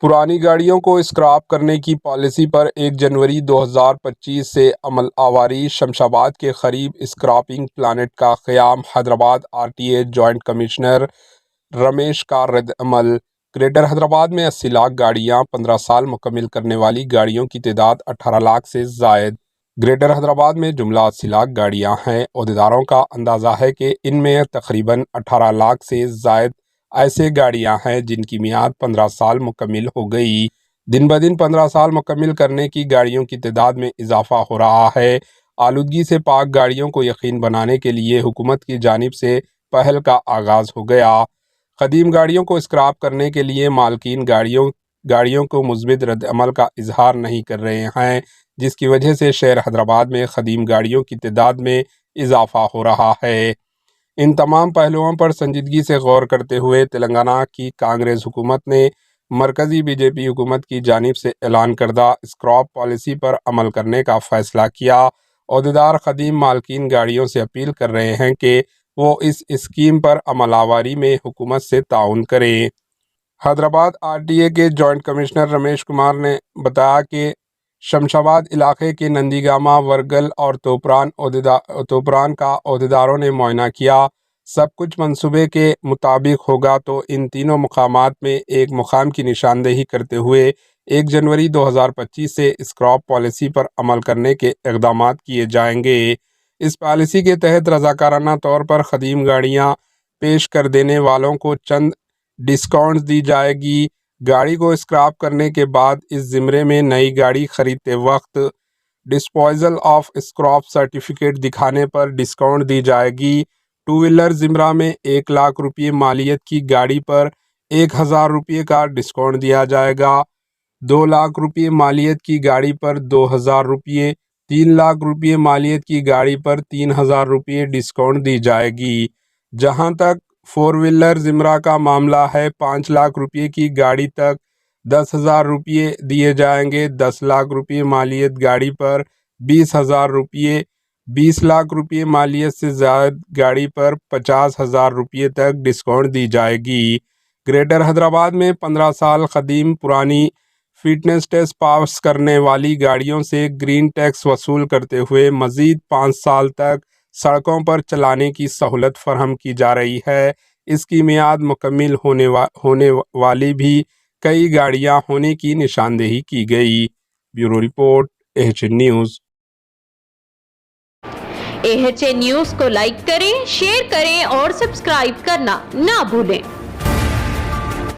پرانی گاڑیوں کو اسکراب کرنے کی پالیسی پر 1 جنوری 2025 سے عمل آوری۔ شمشاباد کے قریب اسکراپنگ پلانٹ کا قیام۔ Hyderabad RTA joint commissioner Ramesh کا رد عمل۔ گریٹر حیدرآباد میں 80 لاکھ گاڑیاں، 15 سال مکمل کرنے والی گاڑیوں کی تعداد 18 لاکھ سے زائد۔ گریٹر حیدرآباد میں جملہ 80 لاکھ گاڑیاں ہیں۔ عہدیداروں کا اندازہ ہے کہ ان میں تقریباً 18 لاکھ سے زائد ایسے گاڑیاں ہیں جن کی میعاد 15 سال مکمل ہو گئی۔ دن بدن 15 سال مکمل کرنے کی گاڑیوں کی تعداد میں اضافہ ہو رہا ہے۔ آلودگی سے پاک گاڑیوں کو یقین بنانے کے لیے حکومت کی جانب سے پہل کا آغاز ہو گیا۔ قدیم گاڑیوں کو اسکراب کرنے کے لیے مالکین گاڑیوں کو مثبت رد عمل کا اظہار نہیں کر رہے ہیں، جس کی وجہ سے شہر حیدرآباد میں قدیم گاڑیوں کی تعداد میں اضافہ ہو رہا ہے۔ ان تمام پہلوؤں پر سنجیدگی سے غور کرتے ہوئے تلنگانہ کی کانگریس حکومت نے مرکزی BJP حکومت کی جانب سے اعلان کردہ اسکراپ پالیسی پر عمل کرنے کا فیصلہ کیا۔ عہدیدار قدیم مالکین گاڑیوں سے اپیل کر رہے ہیں کہ وہ اس اسکیم پر عمل آوری میں حکومت سے تعاون کریں۔ حیدرآباد RTA کے جوائنٹ کمشنر رمیش کمار نے بتایا کہ شمشاباد علاقے کے نندی گامہ، ورگل اور توپران کا عہدیداروں نے معائنہ کیا۔ سب کچھ منصوبے کے مطابق ہوگا تو ان تینوں مقامات میں ایک مقام کی نشاندہی کرتے ہوئے 1 جنوری 2025 سے اسکراپ پالیسی پر عمل کرنے کے اقدامات کیے جائیں گے۔ اس پالیسی کے تحت رضاکارانہ طور پر قدیم گاڑیاں پیش کر دینے والوں کو چند ڈسکاؤنٹس دی جائے گی۔ گاڑی کو اسکراپ کرنے کے بعد اس زمرے میں نئی گاڑی خریدتے وقت ڈسپوزل آف اسکراپ سرٹیفکیٹ دکھانے پر ڈسکاؤنٹ دی جائے گی۔ 2 ویلر زمرہ میں 1 لاکھ روپے مالیت کی گاڑی پر 1000 روپے کا ڈسکاؤنٹ دیا جائے گا۔ 2 لاکھ روپے مالیت کی گاڑی پر 2000 روپے، 3 لاکھ روپے مالیت کی گاڑی پر 3000 روپے ڈسکاؤنٹ دی جائے گی۔ جہاں تک 4 ویلر زمرہ کا معاملہ ہے، 5 لاکھ روپے کی گاڑی تک 10,000 روپے دیے جائیں گے۔ 10 لاکھ روپے مالیت گاڑی پر 20,000 روپے، 20 لاکھ روپے مالیت سے زائد گاڑی پر 50,000 روپے تک ڈسکاؤنٹ دی جائے گی۔ گریٹر حیدرآباد میں 15 سال قدیم پرانی فٹنس ٹیسٹ پاس کرنے والی گاڑیوں سے گرین ٹیکس وصول کرتے ہوئے مزید 5 سال تک سڑکوں پر چلانے کی سہولت فراہم کی جا رہی ہے۔ اس کی میعاد مکمل ہونے والی بھی کئی گاڑیاں ہونے کی نشاندہی کی گئی۔ Bureau report AHN news. AHN news کو لائک کریں، شیئر کریں اور سبسکرائب کرنا نہ بھولیں۔